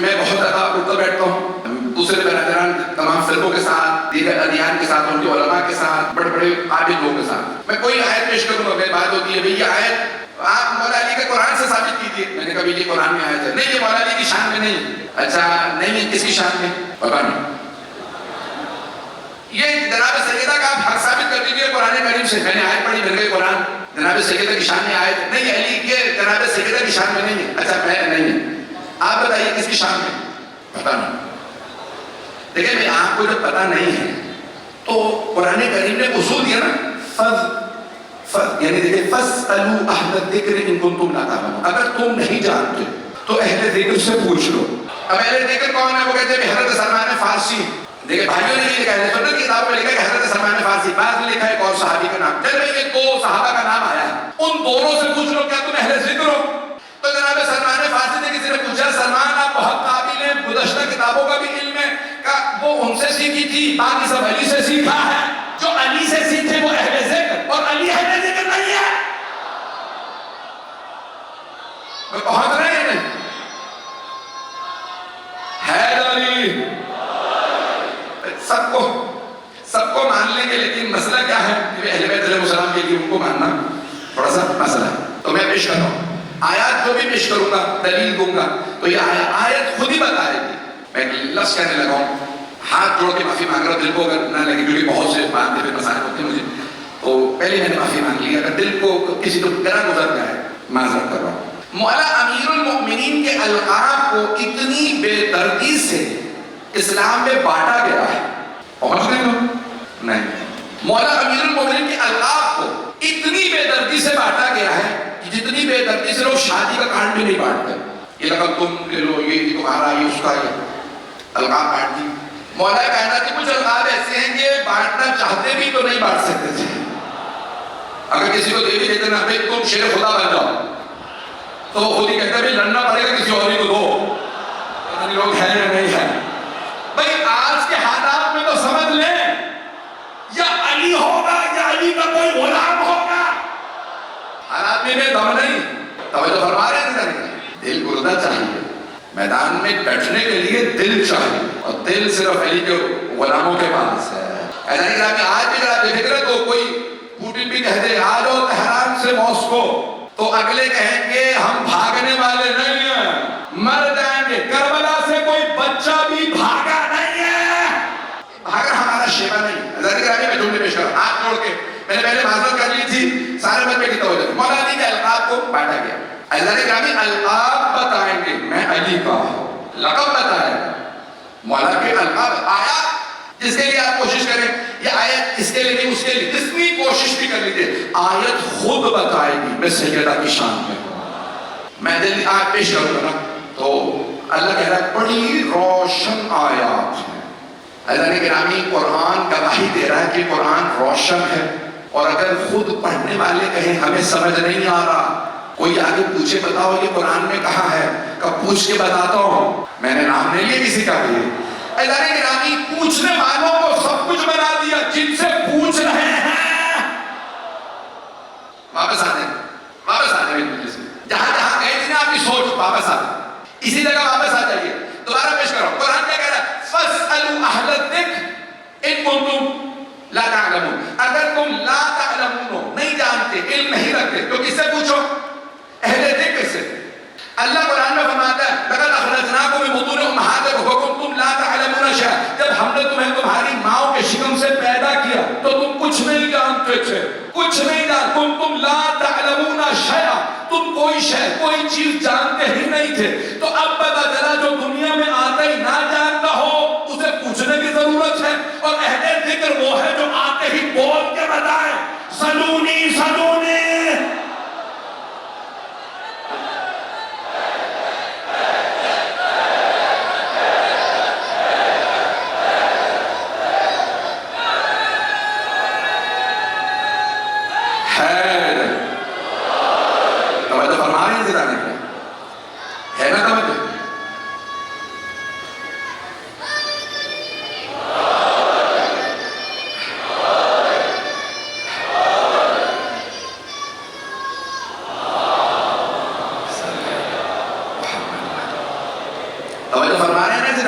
میں بہت زیادہ اٹھتا بیٹھتا ہوں دوسرے برادران تمام فرقوں کے ساتھ، دیگر ادیان کے ساتھ، ان کے علماء کے ساتھ، بڑے بڑے قابل لوگوں کے ساتھ میں کوئی آیت پیش کروں گا، میری بات ہوتی ہے بھئی یہ آیت آپ مولا علی کے قرآن سے ثابت کیجیے. میں نے کہا یہ قرآن میں آیت ہے، نہیں یہ مولا علی کی شان میں نہیں. اچھا نہیں ہے، کس کی شان میں؟ پتا نہیں. یہ جناب سیدہ کا آپ حق ثابت کر دیجیے قرآن کریم سے. میں نے آیت پڑھی، میں نے کہا قرآن جناب سیدہ کی شان میں آیت نہیں، علی کے جناب سیدہ کی شان میں نہیں ہے. اچھا میں نہیں ہے، آپ بتائیے کس کی شان میں؟ پتا نہیں. دیکھیں میں آپ کو جب پتا نہیں ہے تو قرآن کریم نے اصول دیا نا، یعنی دیکھیں فَاسْأَلُوا أَهْلَ الذِّكْرِ إِن كُنتُمْ لَا تَعْلَمُونَ. اگر تم نہیں جانتے تو اہل ذکر سے پوچھ لو. اب اہل ذکر کون ہے؟ وہ کہتے ہیں حضرت سلمان فارسی. دیکھیں بھائیوں نے یہ لکھا ہے، سنت کی کتابوں میں لکھا ہے کہ حضرت سلمان فارسی، بعض نے لکھا ہے ایک اور صحابی کا نام. جب یہ دو صحابہ کا نام آیا ہے ان دونوں سے پوچھ لو کیا تم اہل ذکر ہو؟ تو جناب سلمان فارسی نے کسی نے پوچھا سلمان آپ بہت قابل ہیں، گزشتہ کتابوں کا بھی علم ہے، وہ ان سے سیکھی تھی، باقی سب علی سے سیکھا ہے. جو علی سے سیکھے وہ اہل ذکر، اور علی اہل ذکر نہیں ہے. وہ پہنچ رہے ہیں حیدر علی سب کو مان لیں گے، لیکن مسئلہ کیا ہے کہ اہل بیت علیہ السلام کے لیے ان کو ماننا تھوڑا سا مسئلہ ہے. تو میں پیش کر رہا ہوں آیات، جو بھی پیش کروں گا دلیل دوں گا تو یہ آیت خود ہی بتائے گی. میں ایک لفظ کہنے لگا ہوں، ہاتھ جوڑ کے معافی مانگ رہا ہوں، دل کو اگر نہ لگے کیونکہ بہت سے باتیں پھر مسائل ہوتے ہیں مجھے، تو پہلے میں نے معافی مانگ لی. اگر دل کو کسی کو گرا گزر گیا ہے معذرت کر رہا ہوں. مولا امیر المؤمنین کے القاب کو اتنی بے دردی سے اسلام میں بانٹا گیا ہے. پہنچ گئے لوگ؟ نہیں. مولا امیر المؤمنین کے القاب کو اتنی بے دردی سے بانٹا گیا ہے کہ جتنی بے دردی سے لوگ شادی کا کارڈ بھی نہیں بانٹتے. یہ لگا تم لے لو، یہ تمہارا، یہ اس کا، یہ القاب بانٹ دی. مولا کائنات کے کچھ القاب ایسے ہیں کہ بانٹنا چاہتے بھی تو نہیں بانٹ سکتے تھے. اگر کسی کو دے بھی دیتے نا بھائی تم شیر خدا بن جاؤ تو وہ خود ہی کہتے ہیں لڑنا پڑے گا کسی اور ہی کو دو. پتہ نہیں لوگ ہیں یا نہیں ہیں. بھائی آج کے حالات میں تو سمجھ لیں یا علی ہوگا یا علی کا کوئی غلام ہوگا. حالات میں دم نہیں. توجہ فرما رہے ہیں، دل گردہ چاہیے. میدان میں بیٹھنے کے لیے دل چاہیے، اور دل صرف علی کے غلاموں کے پاس ہے. ایسا نہیں کہ آج بھی ذرا دیکھ رہے تو کوئی پوٹن بھی کہہ دے آ جاؤ تہران سے ماسکو، تو اگلے کہیں گے ہم بھاگنے والے نہیں ہیں، مر جائیں گے. کربلا سے کوئی بچہ بھی بھاگا نہیں ہے. بھاگا ہمارا شیوا نہیں. میں جملے پیش کر ہاتھ جوڑ کے میں نے پہلے معذرت کر لی تھی، سارے بچے کی توجہ. مولا علی کے القاب کو بانٹا گیا. القاب بتائیں گے، میں علی کا ہوں. لقب بتائیں گے مولا کے القاب. آیات جس کے لیے آپ کوشش کریں، یہ آیت اس کے لیے نہیں اس کے لیے، جتنی کوشش بھی کر لیجیے آیت خود بتائے گی میں سیدہ کی شان میں ہوں. میں دل آیت پیش کروں گا نا تو اللہ کہہ رہا ہے بڑی روشن آیات ہیں. اللہ نے گرامی قرآن گواہی دے رہا ہے کہ قرآن روشن ہے. اور اگر خود پڑھنے والے کہیں ہمیں سمجھ نہیں آ رہا، کوئی آگے پوچھے بتاؤ یہ قرآن میں کہاں ہے، کب پوچھ کے بتاتا ہوں. میں نے نام نہیں لیا کسی کا بھی. اللہ نے گرامی پوچھنے والوں کو سب کچھ بنا دیا. جن سے پوچھ رہے ہیں واپس آ جائیں، واپس آ جائیں. جہاں جہاں گئے تھے نا آپ کی سوچ، واپس آ جائیں، اسی جگہ واپس آ جائیے. دوبارہ پیش کرو. قرآن کیا کہہ رہا ہے؟ فَاسْأَلُوا أَهْلَ الذِّكْرِ إِن كُنتُمْ لَا تَعْلَمُونَ. اگر تم لا تعلمون نہیں جانتے، علم نہیں رکھتے، تو کس سے پوچھو؟ اہل ذکر سے. اللہ قرآن میں فرماتا ہے لَقَدْ أَخْرَجْنَاكُم مِّن بُطُونِ أُمَّهَاتِكُمْ وَكُنتُمْ لَا تَعْلَمُونَ شَيْئًا. جب ہم نے تمہیں تمہاری ماؤں کے شکم سے پیدا کیا تو تم کچھ نہیں جانتے تھے، کچھ نہیں جانتے. كُنتُمْ لَا تَعْلَمُونَ شَيْئًا، تم کوئی شے، کوئی چیز جانتے ہی نہیں تھے. تو اب پتہ چلا جو دنیا میں آتا ہی نہ جانتا ہو اسے پوچھنے کی ضرورت ہے. اور اہل ذکر وہ ہے جو آتے ہی بول کے بتائے سلونی سلونی.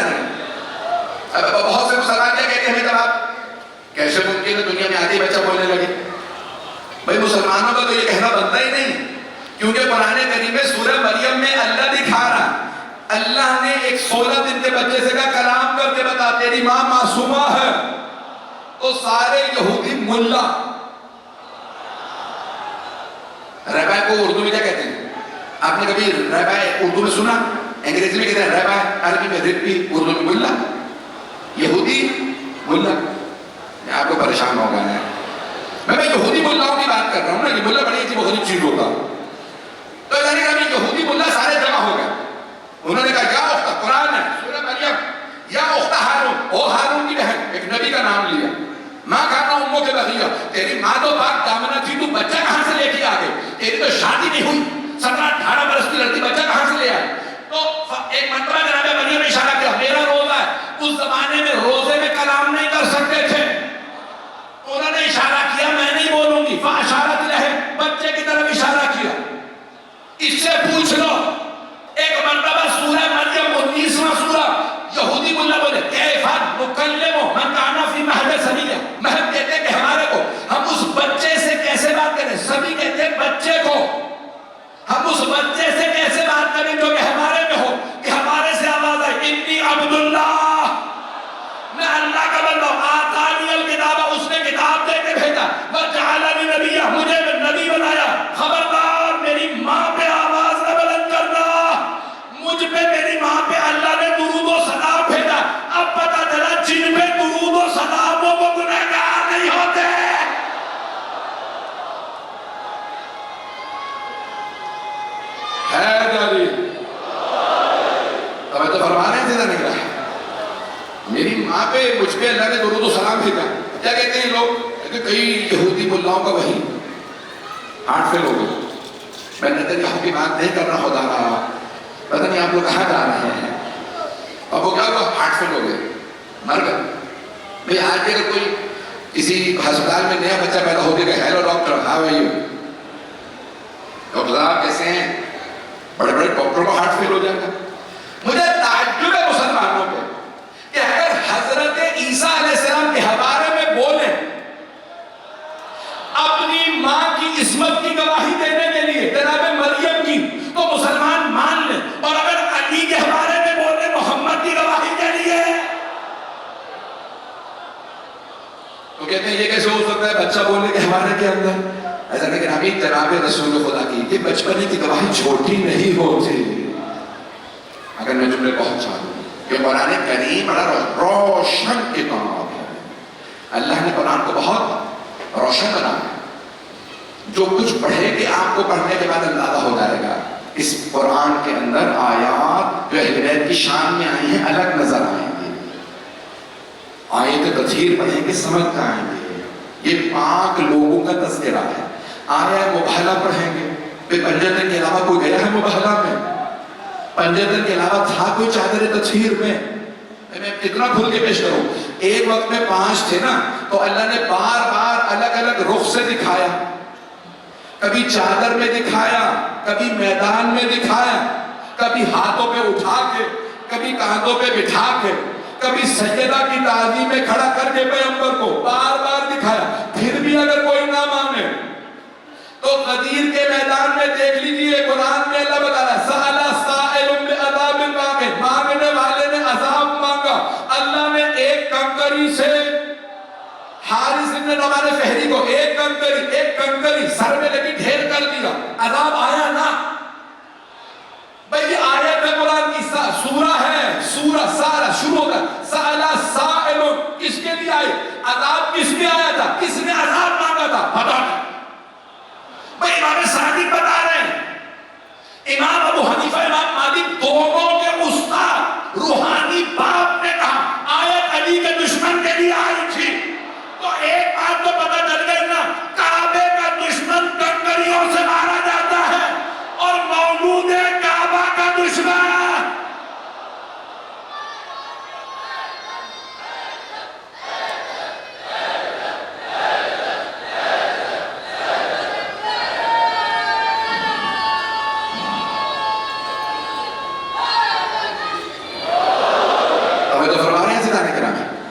نہیں؟ بہت سے مسلمان کیا کہتے ہیں جب آپ کیسے ممکن ہے دنیا میں آدھی بچہ بولنے لگے؟ بھائی مسلمانوں کا تو یہ کہنا بنتا ہی نہیں، کیونکہ قرآن کریم میں سورہ مریم میں اللہ دکھا رہا، اللہ نے ایک 16 دن کے بچے سے کہا کلام کر کے بتا تیری ماں معصومہ ہے، تو سارے یہودی ملا، رہبائے کو اردو میں کیا کہتے ہیں؟ آپ نے کبھی رہبائے اردو میں سنا؟ انگریزی میں کہتے ہیں رہبائے، عربی میں ربی، اردو میں ملا، یہودی ملا۔ میں آپ کو پریشان ہو گیا ہے، میں یہودی ملاؤں کی بات کر رہا ہوں نا، یہ ملا بڑی عجیب و غریب چیز ہوتا۔ تو یعنی کہ یہودی ملا سارے جمع ہو گئے، انہوں نے کہا یا اخت، قرآن ہے سورہ مریم، یا اخت ہارون، او ہارون کی بہن، ایک نبی کا نام لیا، ماں کھانا امو کے بغیہ، تیری ماں تو پاک دامنہ تھی، تو بچہ کہاں سے لے کے آ گئی؟ تیری تو شادی نہیں ہوئی، 17-18 برس کی لڑکی بچہ کہاں سے لے آئی؟ تو ایک مرتبہ جناب مریم نے اشارہ کیا میرا روزہ ہے، اس زمانے میں روزے میں کلام نہیں کر سکتے تھے، انہوں نے اشارہ کیا میں نہیں بولوں گی، فاشارت لہم، بچے کی طرف اشارہ کیا، اس سے پوچھ لو۔ ایک مرتبہ سورہ مریم 19واں سورہ، یہودی ملا بولے کیف نکلم من کان فی مہد صبیا، مہد کہتے ہیں کہ ہمارے کو ہم اس بچے سے کیسے بات کریں، سبھی کہتے ہیں بچے کو، ہم اس بچے سے کیسے بات کریں جو کہ ہمارے میں ہو، کہ ہمارے سے آواز آئے انی عبداللہ، میں اللہ کا بندہ ہوں، آتانی الکتاب، اس نے کتاب دے کے بھیجا، وجعلنی نبیا، مجھے نبی بنایا، خبردار میری ماں پہ آواز نہ بلند کرنا، مجھ پہ میری ماں پہ اللہ نے درود و سلام بھیجا۔ اب پتہ چلا جن پہ درود و سلام وہ گنہگار نہیں ہوتے۔ ہے جاری تو تو فرمانے سے نہ نکلا، میری ماں پہ مجھ پہ اللہ نے درود و سلام بھیجا۔ کیا کہتے ہیں لوگ کہ کئی یہودی ملاؤں کا وہی ہارٹ فیل ہو گئے، میں نتنیاہو کی بات نہیں کرنا خدا رہا، پتہ نہیں آپ لوگ کہاں جا رہے ہیں، اب وہ کیا ہوا ہارٹ فیل ہو گئے، مر گئے۔ بھئی آج بھی اگر کوئی کسی ہسپتال میں نیا بچہ پیدا ہو گیا، hello doctor how are you, doctor صاحب کیسے ہیں، بڑے بڑے ڈاکٹروں کو ہارٹ فیل ہو جائے گا۔ مجھے تعجب ہے مسلمانوں پہ کہ اگر حضرت عیسیٰ علیہ السلام کے بارے میں بولیں اپنی ماں کی عصمت کی گواہی دینے کے لیے جناب مریم کی، تو مسلمان مان لیں، اور اگر علی کے بارے میں بولیں محمد کی گواہی کے لیے تو کہتے ہیں یہ کیسے ہو سکتا ہے بچہ بولنے کے حوالے کے اندر؟ ایسا لیکن ابھی جناب رسول خدا کی یہ بچپنے کی گواہی چھوٹی نہیں ہوتی۔ اگر میں جملے پہنچا دوں کہ قرآن کریم بڑا روشن کتاب ہے، اللہ نے قرآن کو بہت روشن بنایا، جو کچھ پڑھے کہ آپ کو پڑھنے کے بعد اندازہ ہو جائے گا اس قرآن کے اندر آیات جو اہل بیت کی شان میں آئی ہیں الگ نظر آئیں گے، آیت تطہیر پڑھیں گے سمجھ میں آئیں گے، یہ پاک لوگوں کا تذکرہ ہے۔ آیا مباہلہ پڑھیں گے، پھر پنجتن کے علاوہ کوئی گیا ہے مباہلہ میں؟ پنجتن کے علاوہ تھا کوئی چادر تطہیر میں؟ میں کتنا کھل کے پیش کروں، ایک وقت میں 5 تھے نا، تو اللہ نے بار بار الگ الگ رخ سے دکھایا، کبھی چادر میں دکھایا، کبھی میدان میں دکھایا، کبھی ہاتھوں پہ اٹھا کے، کبھی کاندھوں پہ بٹھا کے، کبھی سجدہ کی تعظیم میں کھڑا کر کے پیغمبر کو بار بار دکھایا۔ پھر بھی اگر کوئی نہ مانے تو غدیر کے میدان میں دیکھ لیجئے، قرآن میں اللہ بتا رہا ہے سأل سائل بعذاب واقع، مانگنے والے نے عذاب مانگا، اللہ نے ایک کنکری سے حارث بن نعمان فہری کو ایک کنکری سر میں لگی ڈھیر کر دیا، عذاب آیا نا؟ بھئی آیت ہے قرآن کی، سورہ